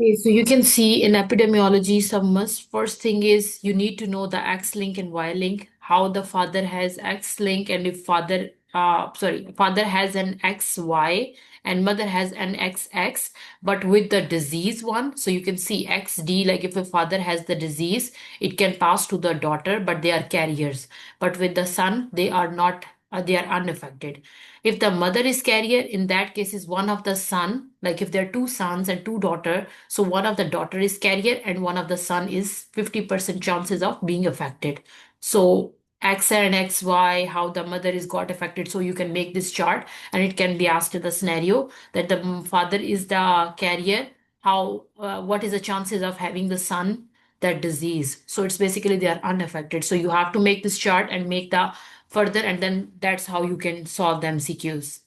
Okay, so you can see in epidemiology, some must first thing is you need to know the X link and Y link, how the father has X link, and if father has an XY and mother has an XX, but with the disease one. So you can see XD, like if a father has the disease, it can pass to the daughter, but they are carriers. But with the son, they are not, they are unaffected. If the mother is carrier, in that case is one of the son, like if there are two sons and two daughter, so one of the daughter is carrier and one of the son is 50% chances of being affected. So X and XY, how the mother is got affected. So you can make this chart and it can be asked in the scenario that the father is the carrier. What is the chances of having the son that disease? So it's basically they are unaffected. So you have to make this chart and make the further, and then that's how you can solve the MCQs.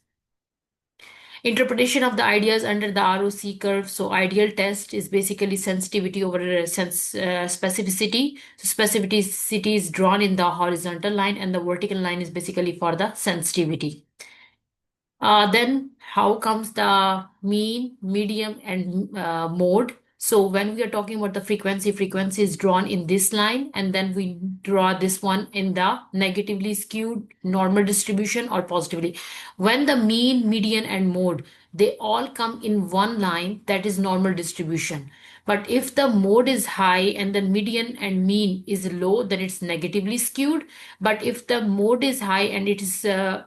Interpretation of the ideas under the ROC curve. So ideal test is basically sensitivity over specificity. So specificity is drawn in the horizontal line and the vertical line is basically for the sensitivity. Then how comes the mean, medium, and mode? So when we are talking about the frequency is drawn in this line, and then we draw this one in the negatively skewed normal distribution or positively. When the mean, median, and mode, they all come in one line, that is normal distribution. But if the mode is high and the median and mean is low, then it's negatively skewed. But if the mode is high and it is uh,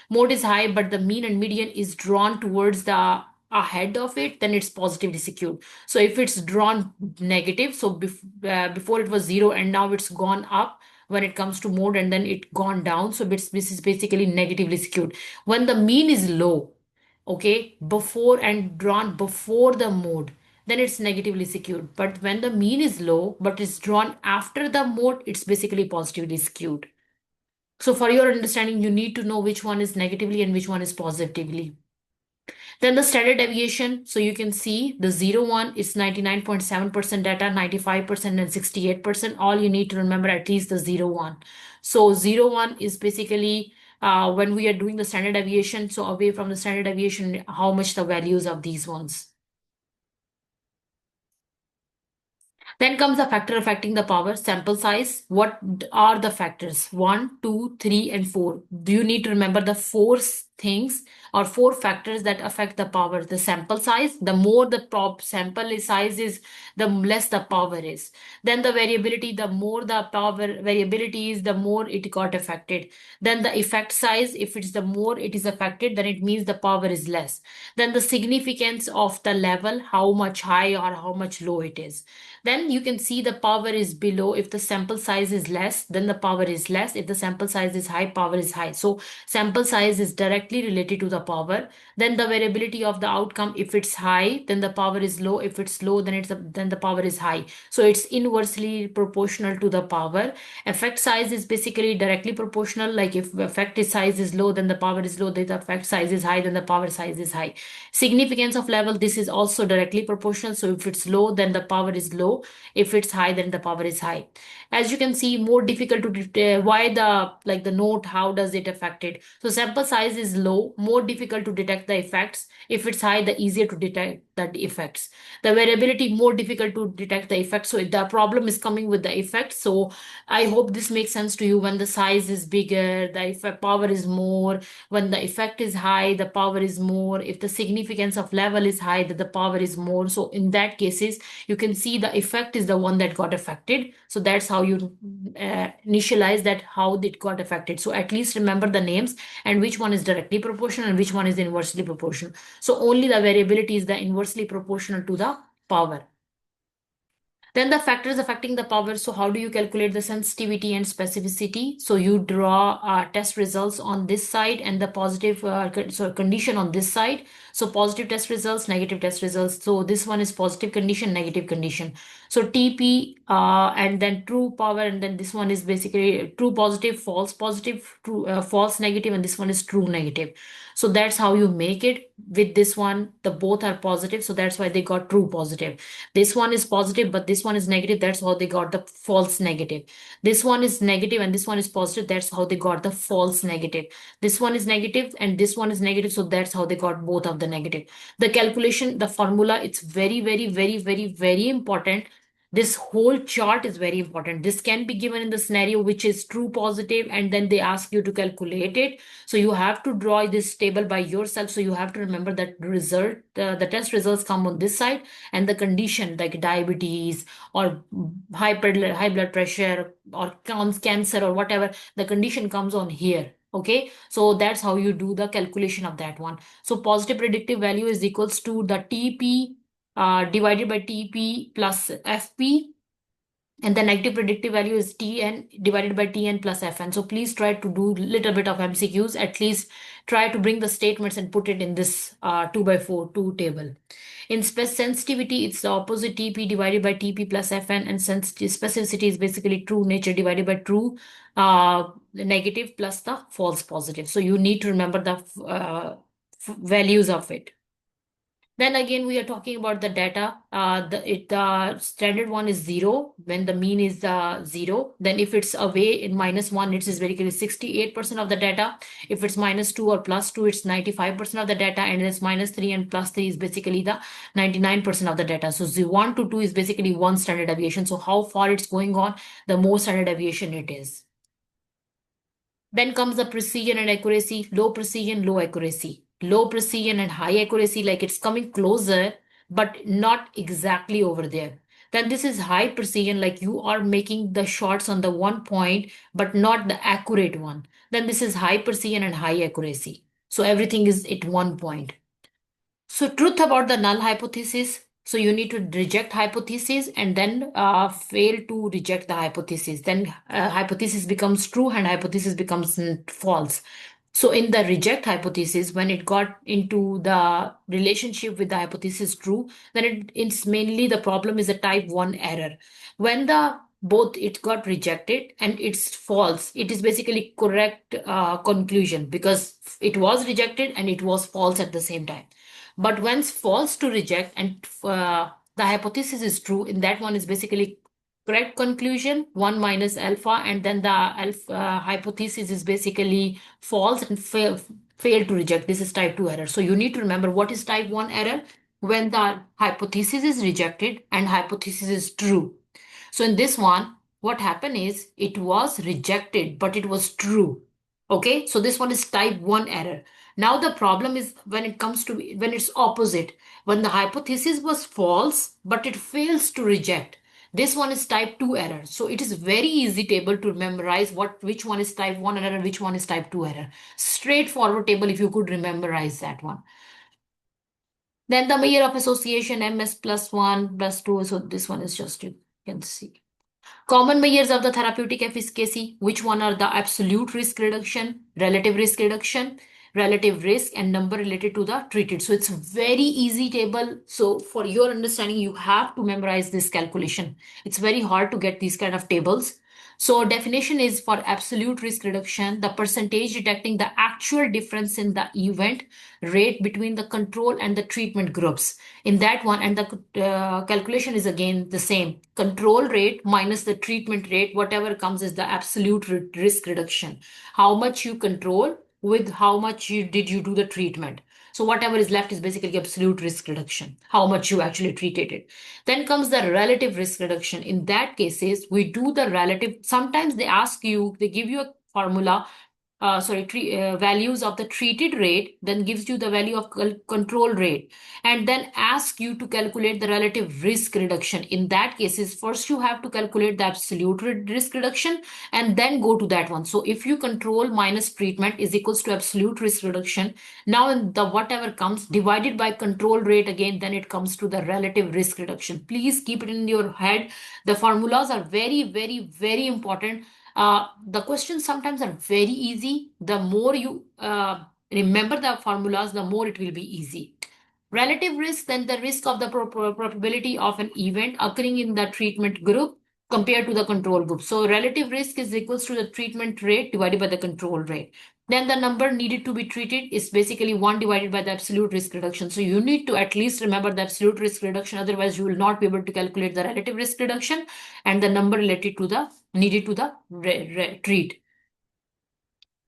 mode is high, but the mean and median is drawn towards the ahead of it, then it's positively skewed. So if it's drawn negative, so before it was zero and now it's gone up when it comes to mode and then it gone down, so this is basically negatively skewed. When the mean is low, okay, before and drawn before the mode, then it's negatively skewed. But when the mean is low but it's drawn after the mode, it's basically positively skewed. So for your understanding, you need to know which one is negatively and which one is positively. Then the standard deviation. So you can see the 0 1 is 99.7% data, 95% and 68%. All you need to remember at least the 0 1. So 0 1 is basically when we are doing the standard deviation. So away from the standard deviation, how much the values of these ones. Then comes the factor affecting the power, sample size. What are the factors? One, two, three, and four. Do you need to remember the things or four factors that affect the power? The sample size, the more the sample size is, the less the power is. Then the variability, the more the power variability is, the more it got affected. Then the effect size, if it's the more it is affected, then it means the power is less. Then the significance of the level, how much high or how much low it is. Then you can see the power is below. If the sample size is less, then the power is less. If the sample size is high, power is high. So sample size is directly related to the power. Then the variability of the outcome, if it's high, then the power is low. If it's low, then then the power is high. So it's inversely proportional to the power. Effect size is basically directly proportional. Like if effect size is low, then the power is low. If the effect size is high, then the power size is high. Significance of level, this is also directly proportional. So if it's low, then the power is low. If it's high, then the power is high. As you can see, more difficult to why the like the note, how does it affect it? So sample size is low, more difficult to detect the effects. If it's high, the easier to detect the effects. The variability, more difficult to detect the effects. So the problem is coming with the effects. So I hope this makes sense to you. When the size is bigger, the effect power is more. When the effect is high, the power is more. If the significance of level is high, then the power is more. So in that cases, you can see the effect is the one that got affected. So that's how you initialize that how it got affected. So at least remember the names and which one is directly proportional and which one is inversely proportional. So only the variability is the inversely proportional to the power. Then the factors affecting the power. So how do you calculate the sensitivity and specificity? So you draw test results on this side and the positive condition on this side. So positive test results, negative test results. So this one is positive condition, negative condition. So TP and then true power, and then this one is basically true positive, false positive, true false negative, and this one is true negative. So that's how you make it. With this one, the both are positive, so that's why they got true positive. This one is positive, but this one is negative, that's how they got the false negative. This one is negative and this one is positive, that's how they got the false negative. This one is negative and this one is negative, so that's how they got both of the negative. The calculation, the formula, it's very, very, very, very, very important. This whole chart is very important. This can be given in the scenario which is true positive, and then they ask you to calculate it. So you have to draw this table by yourself. So you have to remember that the test results come on this side, and the condition like diabetes or high blood pressure or cancer or whatever, the condition comes on here. Okay, so that's how you do the calculation of that one. So positive predictive value is equals to the TP divided by TP plus FP, and the negative predictive value is Tn divided by Tn plus Fn. So please try to do little bit of MCQs. At least try to bring the statements and put it in this 2 by 4 2 table. In sensitivity, it's the opposite, TP divided by TP plus Fn, and specificity is basically true nature divided by true negative plus the false positive. So you need to remember the values of it. Then again, we are talking about the data. The standard one is zero when the mean is zero. Then if it's away in -1, it is basically 68% of the data. If it's -2 or +2, it's 95% of the data, and it's -3 and +3 is basically the 99% of the data. So 1 to 2 is basically one standard deviation. So how far it's going on, the more standard deviation it is. Then comes the precision and accuracy, low precision, low accuracy. Low precision and high accuracy, like it's coming closer, but not exactly over there. Then this is high precision, like you are making the shots on the one point, but not the accurate one. Then this is high precision and high accuracy. So everything is at one point. So truth about the null hypothesis. So you need to reject hypothesis and then fail to reject the hypothesis. Then hypothesis becomes true and hypothesis becomes false. So in the reject hypothesis, when it got into the relationship with the hypothesis true, then it's mainly the problem is a type 1 error. When the both it got rejected and it's false, it is basically correct conclusion because it was rejected and it was false at the same time. But when it's false to reject and the hypothesis is true, in that one is basically correct conclusion, 1 minus alpha, and then the alpha hypothesis is basically false and fail to reject. This is type 2 error. So you need to remember what is type 1 error when the hypothesis is rejected and hypothesis is true. So in this one, what happened is it was rejected, but it was true. Okay, so this one is type 1 error. Now the problem is when it comes to when it's opposite, when the hypothesis was false, but it fails to reject. This one is type 2 error. So it is very easy table to memorize which one is type 1 error, which one is type 2 error. Straightforward table if you could memorize that one. Then the measure of association, MS plus 1 plus 2. So this one is just you can see. Common measures of the therapeutic efficacy, which one are the absolute risk reduction, relative risk, and number related to the treated. So it's a very easy table. So for your understanding, you have to memorize this calculation. It's very hard to get these kind of tables. So definition is for absolute risk reduction, the percentage detecting the actual difference in the event rate between the control and the treatment groups. In that one, and the calculation is again the same. Control rate minus the treatment rate, whatever comes is the absolute risk reduction. How much you control with how much did you do the treatment. So whatever is left is basically absolute risk reduction, how much you actually treated it. Then comes the relative risk reduction. In that cases, we do the relative. Sometimes they ask you, they give you a formula, values of the treated rate, then gives you the value of control rate, and then ask you to calculate the relative risk reduction. In that cases, first you have to calculate the absolute risk reduction and then go to that one. So if you control minus treatment is equals to absolute risk reduction, now in the whatever comes divided by control rate again, then it comes to the relative risk reduction. Please keep it in your head. The formulas are very, very, very important. The questions sometimes are very easy. The more you remember the formulas, the more it will be easy. Relative risk, then the risk of the probability of an event occurring in the treatment group compared to the control group. So relative risk is equals to the treatment rate divided by the control rate. Then the number needed to be treated is basically 1 divided by the absolute risk reduction. So you need to at least remember the absolute risk reduction, otherwise you will not be able to calculate the relative risk reduction and the number related to the needed to the treat.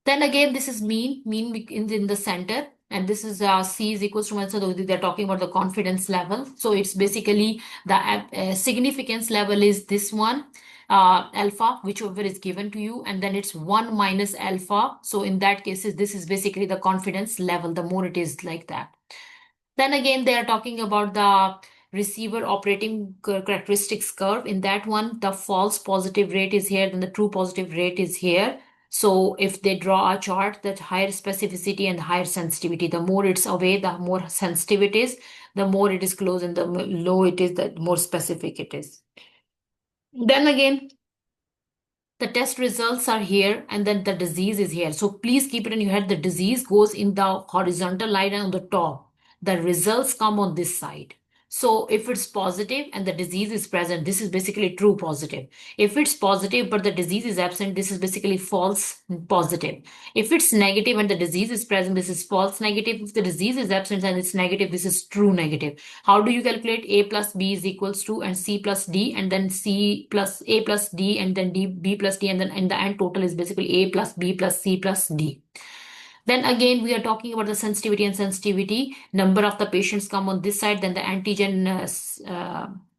Then again, this is mean in the center, and this is C is equals to 1. So they're talking about the confidence level. So it's basically the significance level is this one, alpha, whichever is given to you, and then it's 1 minus alpha. So in that case, this is basically the confidence level, the more it is like that. Then again, they are talking about the receiver operating characteristics curve. In that one, the false positive rate is here, then the true positive rate is here. So if they draw a chart, that higher specificity and higher sensitivity, the more it's away, the more sensitive it is, the more it is close, and the low it is, the more specific it is. Then again, the test results are here and then the disease is here. So please keep it in your head. The disease goes in the horizontal line on the top. The results come on this side. So if it's positive and the disease is present, this is basically true positive. If it's positive but the disease is absent, this is basically false positive. If it's negative and the disease is present, this is false negative. If the disease is absent and it's negative, this is true negative. How do you calculate? A plus B is equals to and C plus D, and then C plus A plus D, and then B plus D, and then in the end total is basically A plus B plus C plus D. Then again, we are talking about the sensitivity and sensitivity. Number of the patients come on this side, then the antigen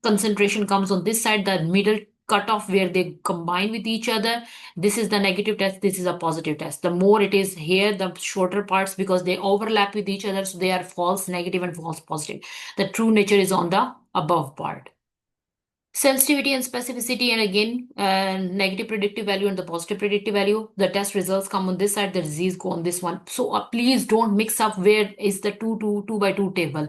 concentration comes on this side, the middle cutoff where they combine with each other. This is the negative test, this is a positive test. The more it is here, the shorter parts, because they overlap with each other, so they are false negative and false positive. The true nature is on the above part. Sensitivity and specificity, and again, negative predictive value and the positive predictive value. The test results come on this side, the disease go on this one. So please don't mix up where is the 2 by 2 table.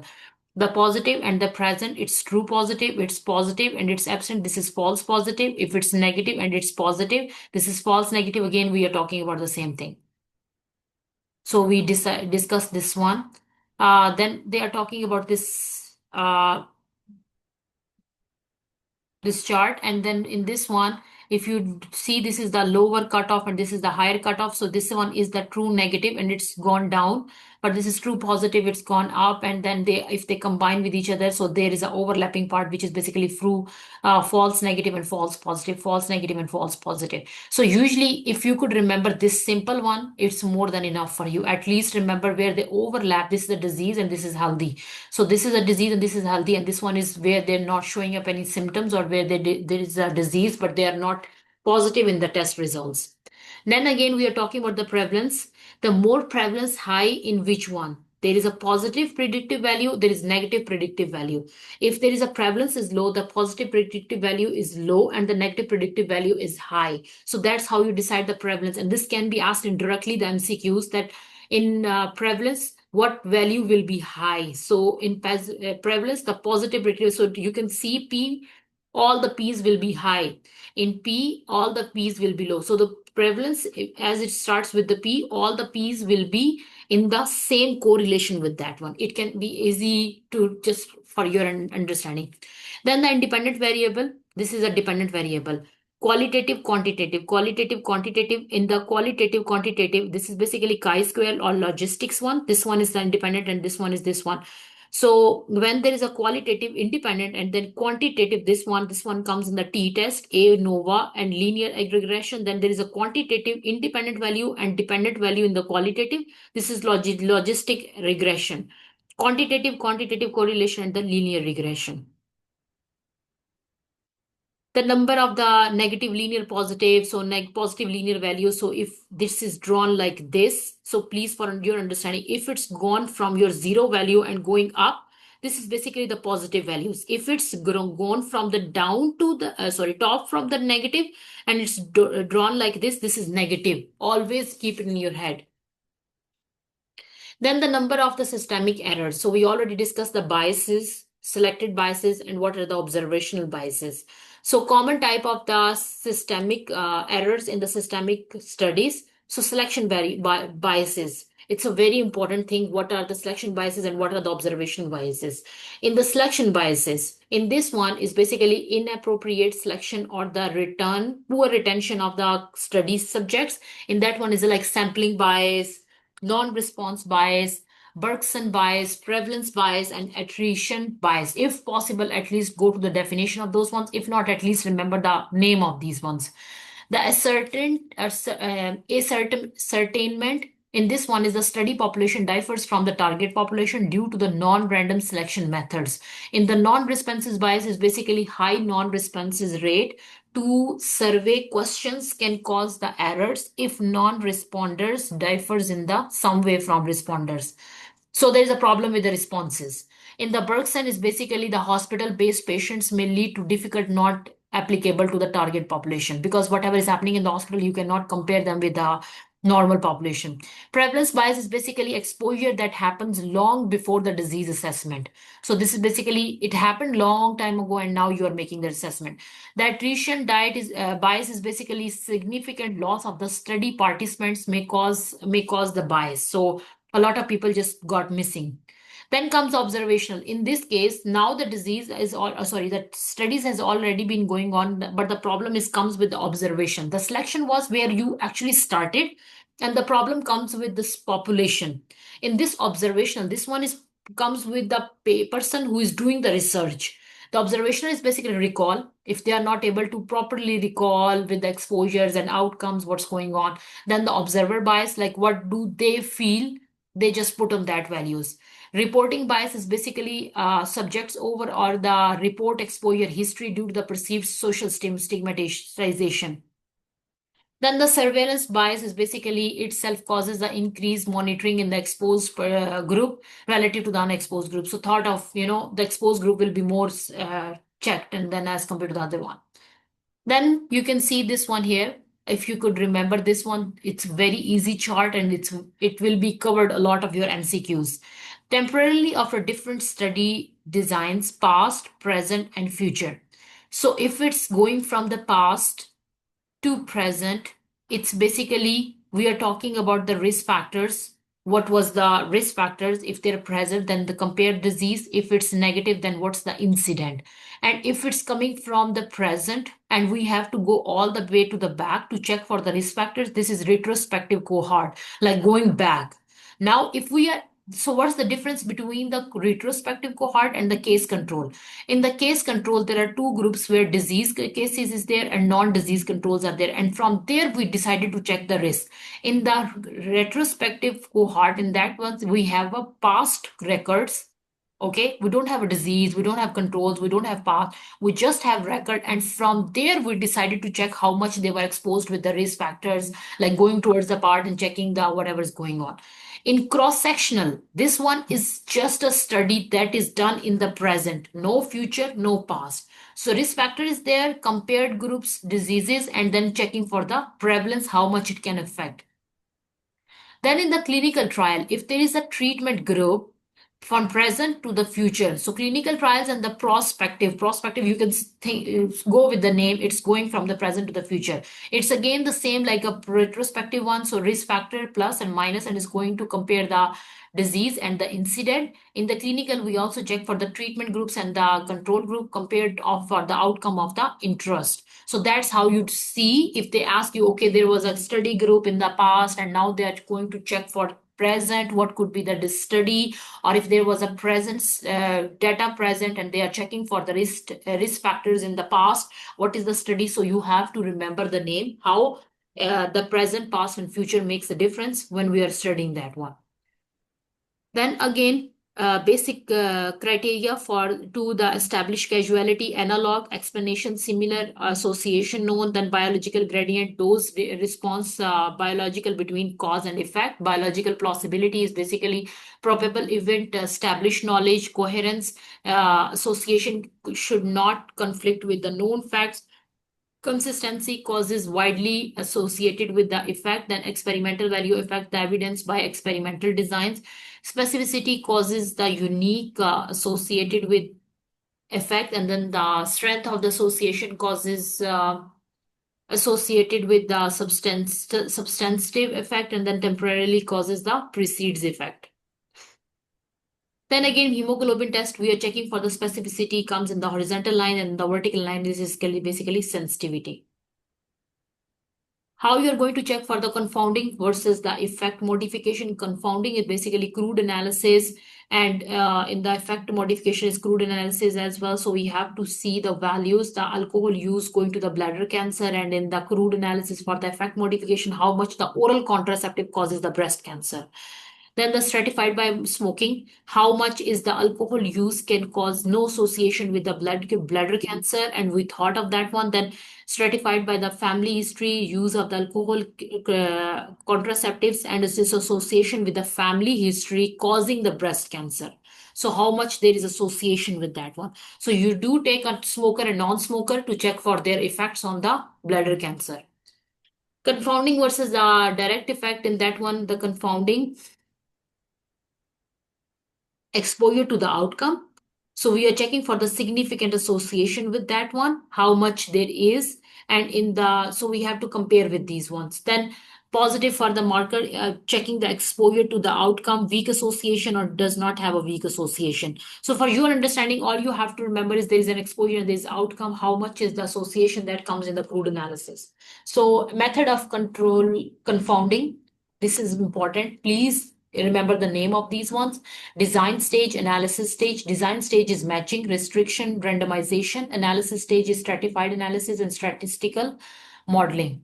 The positive and the present, it's true positive, it's positive and it's absent, this is false positive. If it's negative and it's positive, this is false negative. Again, we are talking about the same thing. So we discuss this one. Then they are talking about this chart, and then in this one, if you see, this is the lower cutoff and this is the higher cutoff. So this one is the true negative and it's gone down, but this is true positive, it's gone up. And then if they combine with each other, so there is an overlapping part which is basically true, false negative and false positive, false negative and false positive. So usually if you could remember this simple one, it's more than enough for you. At least remember where they overlap. This is a disease and this is healthy. So this is a disease and this is healthy, and this one is where they're not showing up any symptoms, or where there is a disease but they are not positive in the test results. Then again, we are talking about the prevalence. The more prevalence high in which one? There is a positive predictive value, there is negative predictive value. If there is a prevalence is low, the positive predictive value is low and the negative predictive value is high. So that's how you decide the prevalence. And this can be asked indirectly, the MCQs, that in prevalence, what value will be high? So in prevalence, the positive predictive, so you can see P, all the P's will be high. In P, all the P's will be low. So the prevalence, as it starts with the P, all the P's will be in the same correlation with that one. It can be easy to just for your understanding. Then the independent variable, this is a dependent variable. Qualitative, quantitative, qualitative, quantitative. In the qualitative, quantitative, this is basically chi-square or logistics one. This one is the independent and this one is this one. So when there is a qualitative independent and then quantitative, this one comes in the t-test, ANOVA and linear regression. Then there is a quantitative independent value and dependent value in the qualitative. This is logistic regression. Quantitative correlation and the linear regression. The number of the negative linear positive, so positive linear value. So if this is drawn like this, so please, for your understanding, if it's gone from your zero value and going up, this is basically the positive values. If it's gone from the down to the top from the negative and it's drawn like this is negative. Always keep it in your head. Then the number of the systemic errors. So we already discussed the biases, selected biases, and what are the observational biases. So common type of the systemic errors in the systemic studies. So selection biases. It's a very important thing. What are the selection biases and what are the observation biases? In the selection biases, in this one is basically inappropriate selection or the poor retention of the study subjects. In that one is like sampling bias, non-response bias, Bergson bias, prevalence bias, and attrition bias. If possible, at least go to the definition of those ones. If not, at least remember the name of these ones. The ascertainment in this one is the study population differs from the target population due to the non-random selection methods. In the non-responses bias is basically high non-responses rate to survey questions can cause the errors if non-responders differs in the some way from responders. So there is a problem with the responses. In the Bergson is basically the hospital-based patients may lead to difficult not applicable to the target population because whatever is happening in the hospital, you cannot compare them with the normal population. Prevalence bias is basically exposure that happens long before the disease assessment. So this is basically it happened long time ago and now you are making the assessment. The attrition bias is basically significant loss of the study participants may cause the bias. So a lot of people just got missing. Then comes observational. In this case, now the disease is all sorry, the studies has already been going on, but the problem is comes with the observation. The selection was where you actually started, and the problem comes with this population. In this observational, this one is comes with the person who is doing the research. The observational is basically recall. If they are not able to properly recall with the exposures and outcomes, what's going on, then the observer bias, like what do they feel, they just put on that values. Reporting bias is basically subjects over or the report exposure history due to the perceived social stigmatization. Then the surveillance bias is basically itself causes the increased monitoring in the exposed group relative to the unexposed group. So thought of, the exposed group will be more checked and then as compared to the other one. Then you can see this one here. If you could remember this one, it's very easy chart and it will be covered a lot of your MCQs. Temporarily of a different study designs, past, present, and future. So if it's going from the past to present, it's basically we are talking about the risk factors. What was the risk factors? If they're present, then the compared disease. If it's negative, then what's the incident? And if it's coming from the present and we have to go all the way to the back to check for the risk factors, this is retrospective cohort, like going back. Now, if we are so what's the difference between the retrospective cohort and the case control? In the case control, there are two groups where disease cases is there and non-disease controls are there. And from there, we decided to check the risk. In the retrospective cohort, in that one, we have a past records. Okay, we don't have a disease, we don't have controls, we don't have past, we just have record. And from there, we decided to check how much they were exposed with the risk factors, like going towards the part and checking the whatever is going on. In cross-sectional, this one is just a study that is done in the present, no future, no past. So risk factor is there, compared groups, diseases, and then checking for the prevalence, how much it can affect. Then in the clinical trial, if there is a treatment group from present to the future, so clinical trials and the prospective, you can go with the name, it's going from the present to the future. It's again the same like a retrospective one, so risk factor plus and minus, and is going to compare the disease and the incident. In the clinical, we also check for the treatment groups and the control group compared for the outcome of the interest. So that's how you'd see if they ask you, okay, there was a study group in the past and now they're going to check for present, what could be the study, or if there was a presence data present and they are checking for the risk factors in the past, what is the study? So you have to remember the name, how the present, past, and future makes a difference when we are studying that one. Then again, basic criteria for to the established causality, analog, explanation, similar, association known, then biological gradient, dose response, biological between cause and effect. Biological plausibility is basically probable event, established knowledge, coherence, association should not conflict with the known facts. Consistency causes widely associated with the effect, then experimental value affect the evidence by experimental designs. Specificity causes the unique associated with effect, and then the strength of the association causes associated with the substantive effect and then temporarily causes the precedes effect. Then again, hemoglobin test, we are checking for the specificity comes in the horizontal line and the vertical line. This is basically sensitivity. How you're going to check for the confounding versus the effect modification. Confounding is basically crude analysis, and in the effect modification is crude analysis as well. So we have to see the values, the alcohol use going to the bladder cancer, and in the crude analysis for the effect modification, how much the oral contraceptive causes the breast cancer. Then the stratified by smoking, how much is the alcohol use can cause no association with the bladder cancer, and we thought of that one. Then stratified by the family history, use of the alcohol contraceptives, and its association with the family history causing the breast cancer. So how much there is association with that one. So you do take a smoker and non-smoker to check for their effects on the bladder cancer. Confounding versus the direct effect, in that one, the confounding exposure to the outcome. So we are checking for the significant association with that one, how much there is. And in the, so we have to compare with these ones. Then positive for the marker, checking the exposure to the outcome, weak association or does not have a weak association. So for your understanding, all you have to remember is there is an exposure and there is outcome, how much is the association that comes in the crude analysis. So method of control confounding, this is important. Please remember the name of these ones. Design stage, analysis stage. Design stage is matching, restriction, randomization. Analysis stage is stratified analysis and statistical modeling.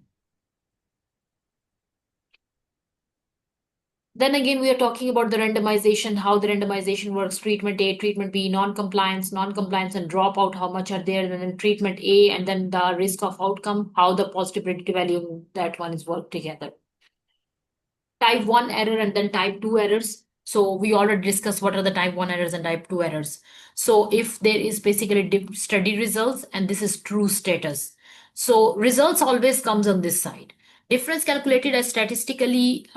Then again, we are talking about the randomization, how the randomization works. Treatment A, treatment B, non-compliance, and dropout, how much are there, and then treatment A, and then the risk of outcome, how the positive predictive value, that one is worked together. Type 1 error and then type 2 errors. So we already discussed what are the type 1 errors and type 2 errors. So if there is basically study results and this is true status. So results always comes on this side. Difference calculated as statistically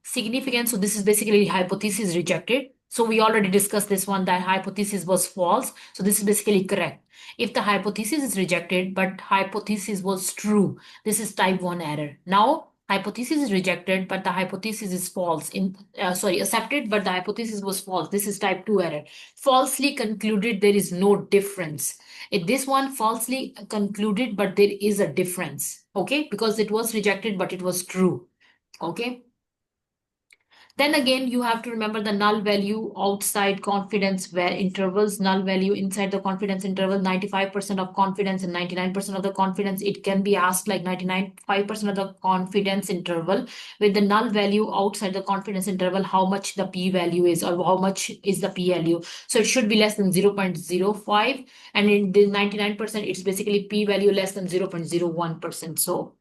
significant. So this is basically hypothesis rejected. So we already discussed this one, that hypothesis was false. So this is basically correct. If the hypothesis is rejected, but hypothesis was true, this is type 1 error. Now hypothesis is rejected, but the hypothesis is false. Accepted, but the hypothesis was false. This is type 2 error. Falsely concluded, there is no difference. If this one falsely concluded, but there is a difference, okay? Because it was rejected, but it was true, okay? Then again, you have to remember the null value outside confidence where intervals, null value inside the confidence interval, 95% of confidence and 99% of the confidence. It can be asked like 99.5% of the confidence interval with the null value outside the confidence interval, how much the p value is or how much is the p value. So it should be less than 0.05. And in the 99%, it's basically p value less than 0.01%. So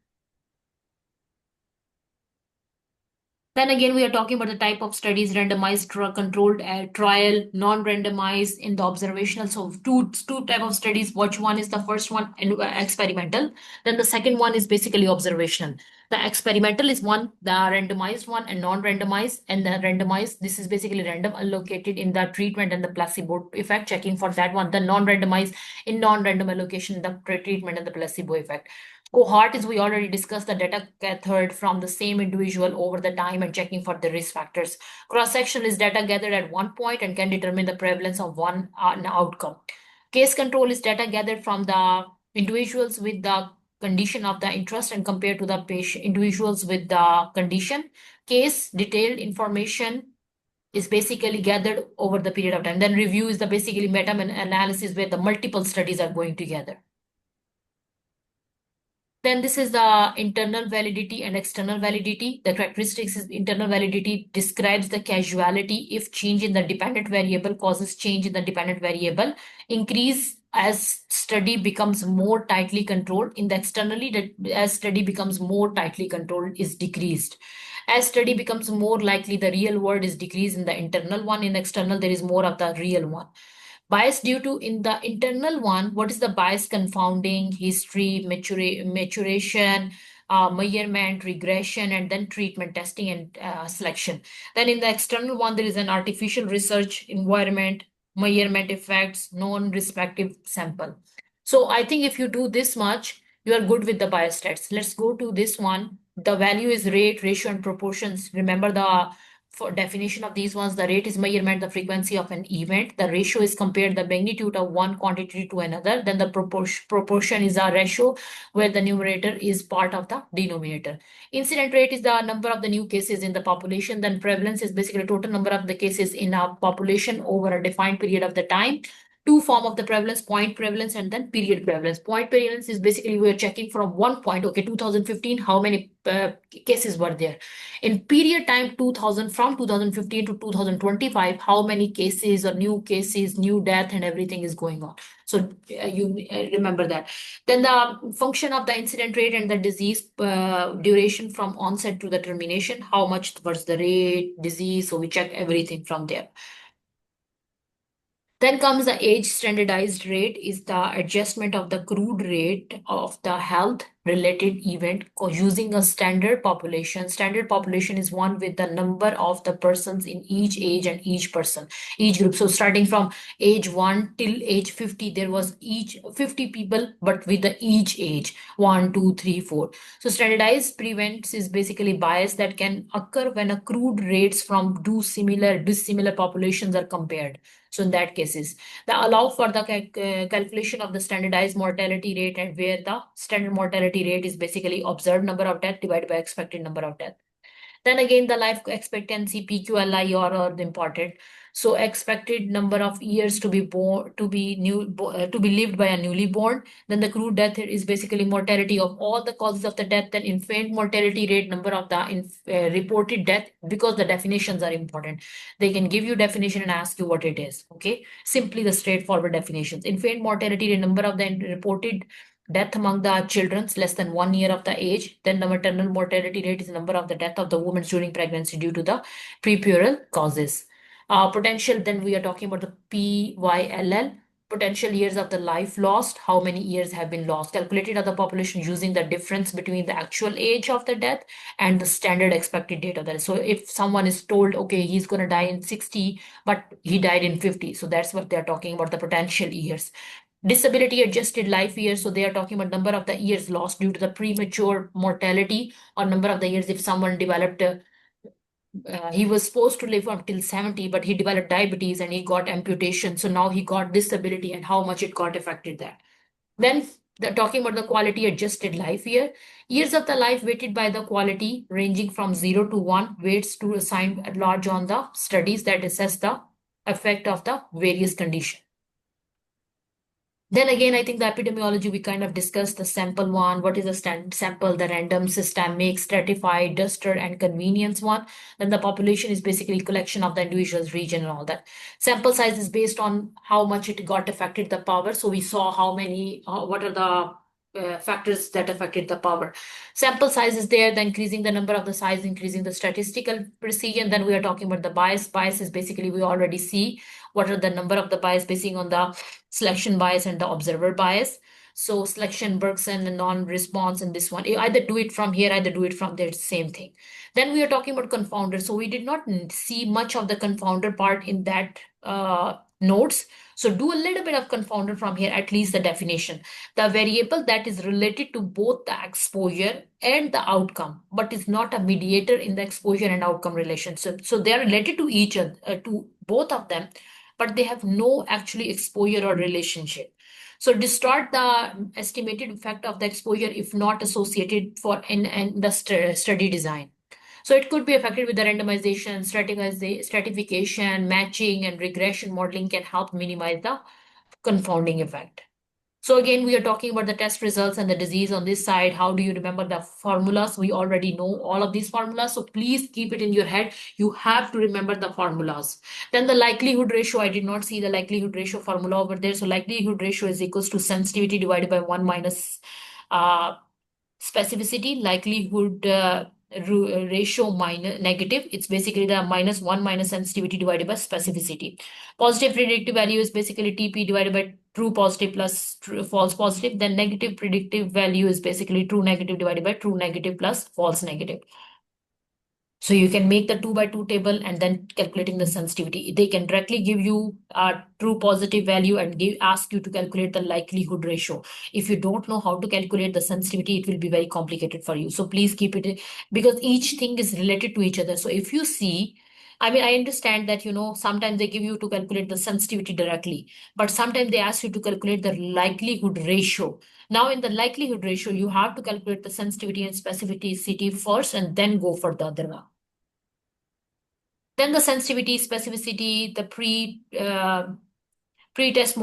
then again, we are talking about the type of studies, randomized, controlled trial, non-randomized in the observational. So two type of studies. Which one is the first one? And experimental. Then the second one is basically observational. The experimental is one, the randomized one, and non-randomized. And the randomized, this is basically random allocated in the treatment and the placebo effect, checking for that one. The non-randomized in non-random allocation, the treatment and the placebo effect. Cohort is we already discussed the data gathered from the same individual over the time and checking for the risk factors. Cross-section is data gathered at one point and can determine the prevalence of one outcome. Case control is data gathered from the individuals with the condition of the interest and compared to the patient individuals with the condition. Case detailed information is basically gathered over the period of time. Then review is the basically meta-analysis where the multiple studies are going together. Then this is the internal validity and external validity. The characteristics is internal validity describes the causality if change in the dependent variable causes change in the dependent variable. Increase as study becomes more tightly controlled. In the externally, that as study becomes more tightly controlled is decreased. As study becomes more likely, the real world is decreased in the internal one. In the external, there is more of the real one. Bias due to in the internal one, what is the bias? Confounding, history, maturation, measurement, regression, and then treatment, testing, and selection. Then in the external one, there is an artificial research environment, measurement effects, non-respective sample. So I think if you do this much, You are good with the biostats. Let's go to this one. The value is rate, ratio, and proportions. Remember the for definition of these ones, the rate is measurement, the frequency of an event. The ratio is compared the magnitude of one quantity to another. Then the proportion is a ratio where the numerator is part of the denominator. Incident rate is the number of the new cases in the population. Then prevalence is basically total number of the cases in a population over a defined period of the time. Two form of the prevalence, point prevalence and then period prevalence. Point prevalence is basically we're checking from one point, okay, 2015, how many cases were there. In period time 2000, from 2015 to 2025, how many cases or new cases, new death and everything is going on. So you remember that. Then the function of the incident rate and the disease duration from onset to the termination, how much was the rate, disease, so we check everything from there. Then comes the age standardized rate is the adjustment of the crude rate of the health related event using a standard population. Standard population is one with the number of the persons in each age and each person, each group. So starting from age 1 till age 50, there was each 50 people, but with the each age 1, 2, 3, 4. So standardized prevents is basically bias that can occur when a crude rates from two similar dissimilar populations are compared. So in that cases, they allow for the calculation of the standardized mortality rate and where the standard mortality rate is basically observed number of death divided by expected number of death. Then again, the life expectancy PQLI are the important. So expected number of years to be born, to be lived by a newly born. Then the crude death is basically mortality of all the causes of the death. Then infant mortality rate, number of the reported death, because the definitions are important. They can give you definition and ask you what it is. Okay, simply the straightforward definitions. Infant mortality rate, number of the reported death among the children less than 1 year of the age. Then the maternal mortality rate is the number of the death of the women during pregnancy due to the prepubertal causes. Potential, then we are talking about the PYLL, potential years of the life lost, how many years have been lost, calculated of the population using the difference between the actual age of the death and the standard expected date of that. So if someone is told, okay, he's going to die in 60, but he died in 50, so that's what they're talking about, the potential years. Disability adjusted life years, so they are talking about number of the years lost due to the premature mortality, or number of the years if someone developed he was supposed to live until 70, but he developed diabetes and he got amputation, so now he got disability and how much it got affected that. Then talking about the quality adjusted life year, years of the life weighted by the quality ranging from 0 to 1, weights to assign at large on the studies that assess the effect of the various conditions. Then again, I think the epidemiology, we kind of discussed the sample one. What is the sample, the random, systemic, stratified, duster, and convenience one. Then the population is basically collection of the individual's region and all that. Sample size is based on how much it got affected the power. So we saw how many, what are the factors that affected the power. Sample size is there, the increasing the number of the size, increasing the statistical precision. Then we are talking about the bias. Bias is basically, we already see what are the number of the bias basing on the selection bias and the observer bias. So selection, Bergson, and non-response in this one. You either do it from here, either do it from there, same thing. Then we are talking about confounder. So we did not see much of the confounder part in that notes. So do a little bit of confounder from here, at least the definition. The variable that is related to both the exposure and the outcome, but is not a mediator in the exposure and outcome relationship. So they are related to each other, to both of them, but they have no actually exposure or relationship. So distort the estimated effect of the exposure if not associated for in the study design. So it could be affected with the randomization, stratification, matching, and regression modeling can help minimize the confounding effect. So again, we are talking about the test results and the disease on this side. How do you remember the formulas? We already know all of these formulas. So please keep it in your head. You have to remember the formulas. Then the likelihood ratio, I did not see the likelihood ratio formula over there. So likelihood ratio is equals to sensitivity divided by 1 minus specificity. Likelihood ratio minus negative, it's basically the minus 1 minus sensitivity divided by specificity. Positive predictive value is basically TP divided by true positive plus true, false positive. Then negative predictive value is basically true negative divided by true negative plus false negative. So you can make the 2 by 2 table and then calculating the sensitivity. They can directly give you a true positive value and ask you to calculate the likelihood ratio. If you don't know how to calculate the sensitivity, it will be very complicated for you. So please keep it because each thing is related to each other. So if you see, I mean, I understand that, sometimes they give you to calculate the sensitivity directly, but sometimes they ask you to calculate the likelihood ratio. Now, in the likelihood ratio, you have to calculate the sensitivity and specificity first and then go for the other one. Then the sensitivity, specificity, the pre-test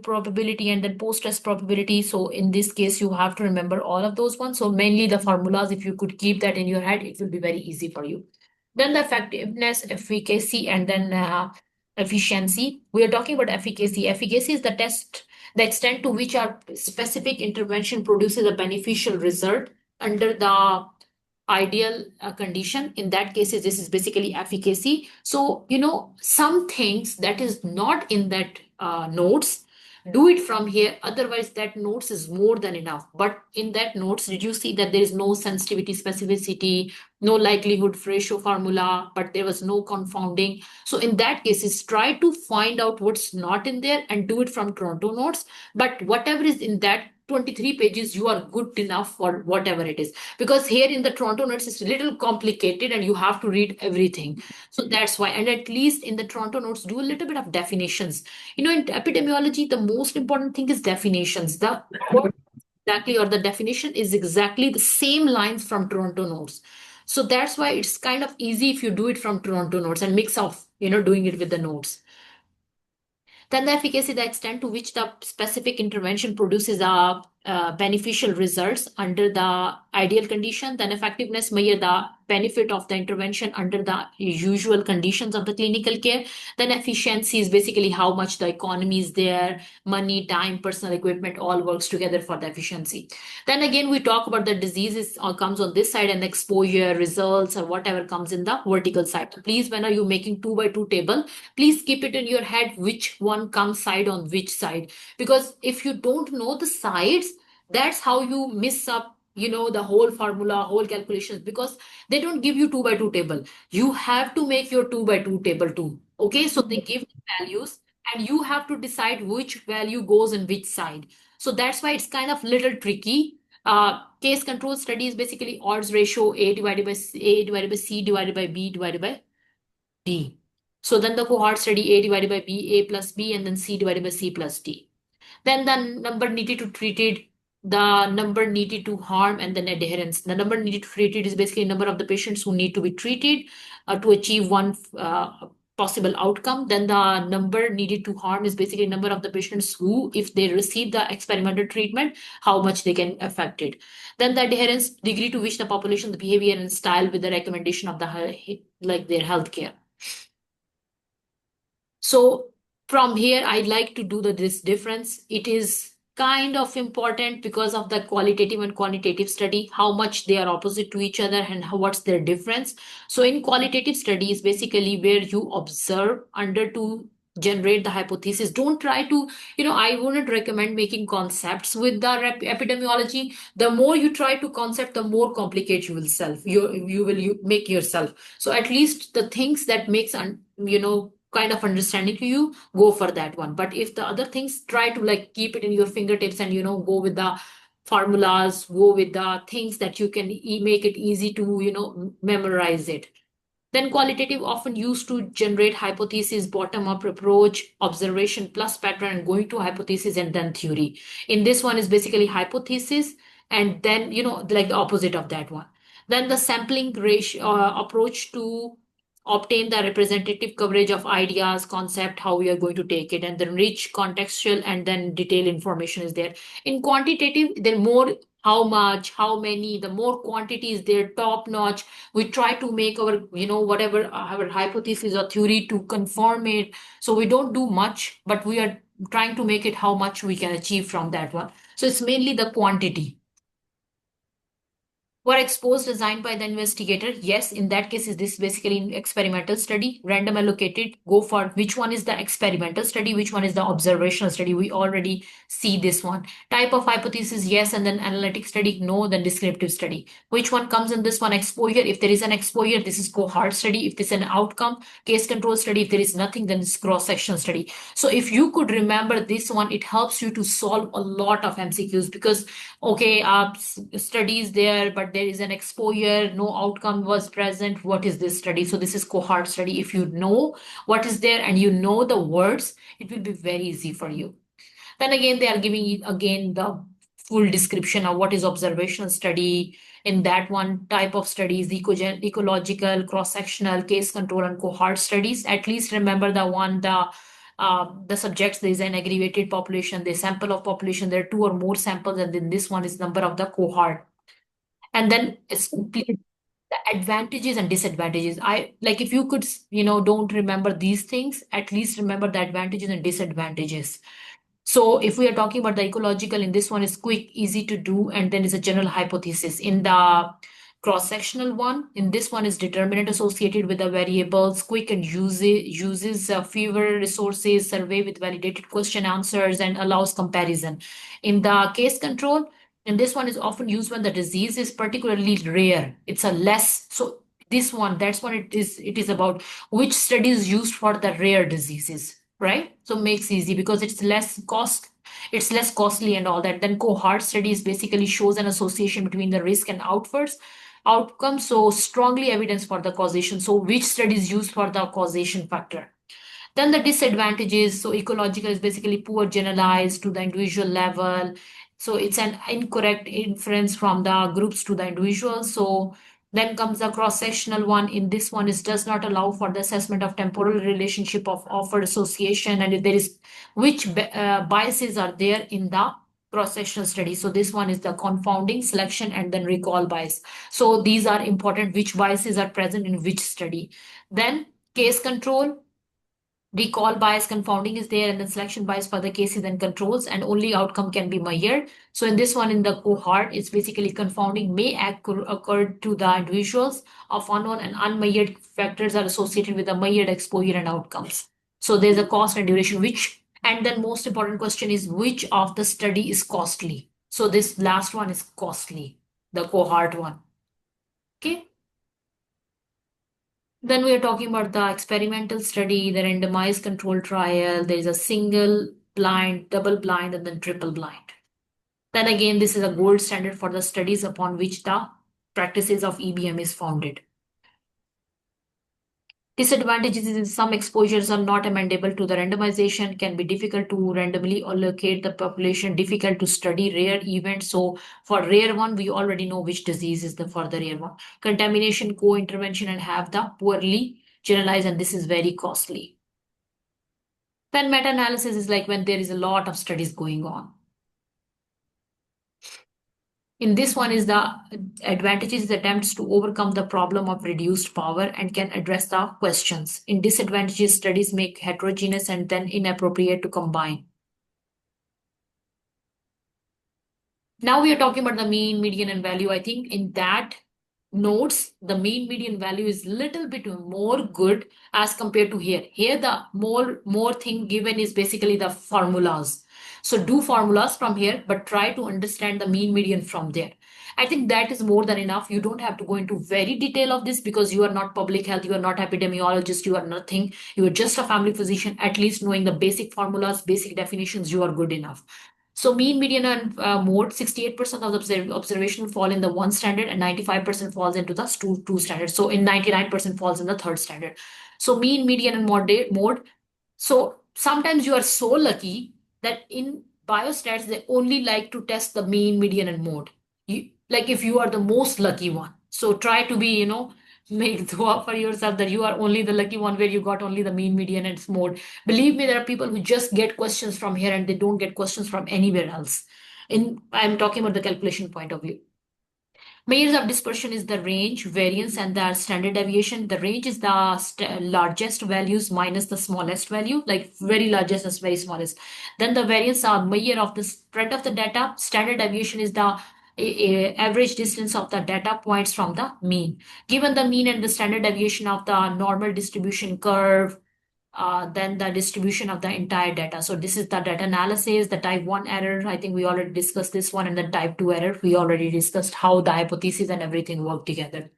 probability, and then post-test probability. So in this case, you have to remember all of those ones. So mainly the formulas, if you could keep that in your head, it will be very easy for you. Then the effectiveness, efficacy, and then efficiency. We are talking about efficacy. Efficacy is the extent to which our specific intervention produces a beneficial result under the ideal condition. In that case, this is basically efficacy. So some things that is not in that notes, do it from here, otherwise that notes is more than enough. But in that notes, did you see that there is no sensitivity, specificity, no likelihood ratio formula, but there was no confounding? So in that case, is try to find out what's not in there and do it from Toronto notes. But whatever is in that 23 pages, you are good enough for whatever it is, because here in the Toronto notes it's a little complicated and you have to read everything. So that's why. And at least in the Toronto notes, do a little bit of definitions. In epidemiology, the most important thing is definitions. The word exactly, or the definition is exactly the same lines from Toronto notes. So that's why it's kind of easy if you do it from Toronto notes and mix of doing it with the notes. Then the efficacy, the extent to which the specific intervention produces a beneficial results under the ideal condition. Then effectiveness, measure the benefit of the intervention under the usual conditions of the clinical care. Then efficiency is basically how much the economy is there, money, time, personal equipment, all works together for the efficiency. Then again, we talk about the diseases comes on this side, and the exposure results or whatever comes in the vertical side. Please, when are you making 2 by 2 table, please keep it in your head which one comes side on which side, because if you don't know the sides, that's how you miss up the whole formula, whole calculations, because they don't give you 2 by 2 table. You have to make your 2 by 2 table too. Okay, so they give the values and you have to decide which value goes in which side. So that's why it's kind of little tricky. Case control study is basically odds ratio, A divided by C divided by B divided by D. So then the cohort study, A divided by B, A plus B, and then C divided by C plus D. Then the number needed to treated, the number needed to harm, and then adherence. The number needed to treated is basically number of the patients who need to be treated to achieve one possible outcome. Then the number needed to harm is basically number of the patients who, if they receive the experimental treatment, how much they can affect it. Then the adherence, degree to which the population, the behavior and style with the recommendation of the like their healthcare. So from here, I'd like to do this difference. It is kind of important because of the qualitative and quantitative study, how much they are opposite to each other and what's their difference. So in qualitative studies, basically where you observe under to generate the hypothesis. Don't try to, I wouldn't recommend making concepts with the epidemiology. The more you try to concept, the more complicate you will self. You will make yourself. So at least the things that makes kind of understanding to you, go for that one. But if the other things, try to like keep it in your fingertips and go with the formulas, go with the things that you can make it easy to memorize it. Then qualitative often used to generate hypothesis, bottom-up approach, observation plus pattern, and going to hypothesis and then theory. In this one is basically hypothesis and then, like the opposite of that one. Then the sampling ratio approach to obtain the representative coverage of ideas, concept, how we are going to take it, and then rich contextual and then detailed information is there. In quantitative, there more how much, how many, the more quantity is there, top notch. We try to make our whatever our hypothesis or theory to confirm it. So we don't do much, but we are trying to make it how much we can achieve from that one. So it's mainly the quantity. Were exposed designed by the investigator. Yes, in that case, is this basically an experimental study? Random allocated, go for which one is the experimental study, which one is the observational study. We already see this one. Type of hypothesis, yes, and then analytic study, no, then descriptive study. Which one comes in this one? Exposure. If there is an exposure, this is cohort study. If this is an outcome, case control study. If there is nothing, then it's cross-section study. So if you could remember this one, it helps you to solve a lot of MCQs because okay, studies there, but there is an exposure, no outcome was present. What is this study? So this is cohort study. If you know what is there and you know the words, it will be very easy for you. Then again, they are giving you again the full description of what is observational study. In that one type of studies, ecological, cross-sectional, case control, and cohort studies. At least remember the one, the subjects, there is an aggregated population, the sample of population, there are two or more samples, and then this one is number of the cohort. And then it's the advantages and disadvantages. I like if you could, don't remember these things, at least remember the advantages and disadvantages. So if we are talking about the ecological, in this one is quick, easy to do, and then is a general hypothesis. In the cross-sectional one, in this one is determinant associated with the variables, quick and uses fewer resources, survey with validated question answers, and allows comparison. In the case control, and this one is often used when the disease is particularly rare. It's a less so this one, that's what it is about which study is used for the rare diseases, right? So makes easy because it's less costly and all that. Then cohort studies basically shows an association between the risk and outcomes. So strongly evidence for the causation. So which study is used for the causation factor? Then the disadvantages, so ecological is basically poor generalized to the individual level. So it's an incorrect inference from the groups to the individual. So then comes the cross-sectional one. In this one, it does not allow for the assessment of temporal relationship of offered association, and if there is which biases are there in the cross-sectional study. So this one is the confounding, selection, and then recall bias. So these are important, which biases are present in which study. Then case control. Recall bias confounding is there, and then selection bias for the cases and controls, and only outcome can be measured. So in this one, in the cohort, it's basically confounding may occur to the individuals of unknown and unmeasured factors are associated with the measured exposure and outcomes. So there's a cost and duration, and then most important question is which of the study is costly. So this last one is costly, the cohort one. Okay. Then we are talking about the experimental study, the randomized control trial. There is a single blind, double blind, and then triple blind. Then again, this is a gold standard for the studies upon which the practices of EBM is founded. Disadvantages is some exposures are not amendable to the randomization, can be difficult to randomly allocate the population, difficult to study rare events. So for rare one, we already know which disease is the for the rare one. Contamination, co-intervention, and have the poorly generalized, and this is very costly. Then meta-analysis is like when there is a lot of studies going on. In this one is the advantages attempts to overcome the problem of reduced power and can address the questions. In disadvantages, studies make heterogeneous and then inappropriate to combine. Now we are talking about the mean, median, and value. I think in that notes, the mean median value is little bit more good as compared to here. Here, the more thing given is basically the formulas. So do formulas from here, but try to understand the mean median from there. I think that is more than enough. You don't have to go into very detail of this because you are not public health, you are not epidemiologist, you are nothing. You are just a family physician. At least knowing the basic formulas, basic definitions, you are good enough. So mean, median, and mode, 68% of the observation fall in the one standard and 95% falls into the two standard. So in 99% falls in the third standard. So mean, median, and mode. So sometimes you are so lucky that in biostats, they only like to test the mean, median, and mode. Like if you are the most lucky one. So try to be, make dua for yourself that you are only the lucky one where you got only the mean, median, and mode. Believe me, there are people who just get questions from here and they don't get questions from anywhere else. I'm talking about the calculation point of view. Measures of dispersion is the range, variance, and the standard deviation. The range is the largest values minus the smallest value, like very largest and very smallest. Then the variance are measure of the spread of the data. Standard deviation is the average distance of the data points from the mean. Given the mean and the standard deviation of the normal distribution curve, then the distribution of the entire data. So this is the data analysis, the type 1 error. I think we already discussed this one, and the type 2 error. We already discussed how the hypothesis and everything work together.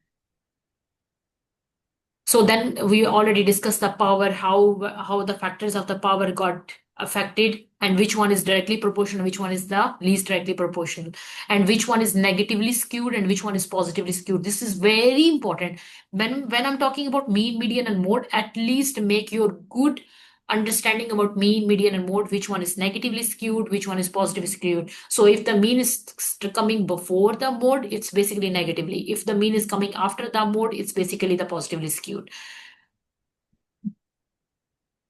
So then we already discussed the power, how the factors of the power got affected, and which one is directly proportional, which one is the least directly proportional, and which one is negatively skewed and which one is positively skewed. This is very important. When I'm talking about mean, median, and mode, at least make your good understanding about mean, median, and mode, which one is negatively skewed, which one is positively skewed. So if the mean is coming before the mode, it's basically negatively. If the mean is coming after the mode, it's basically the positively skewed.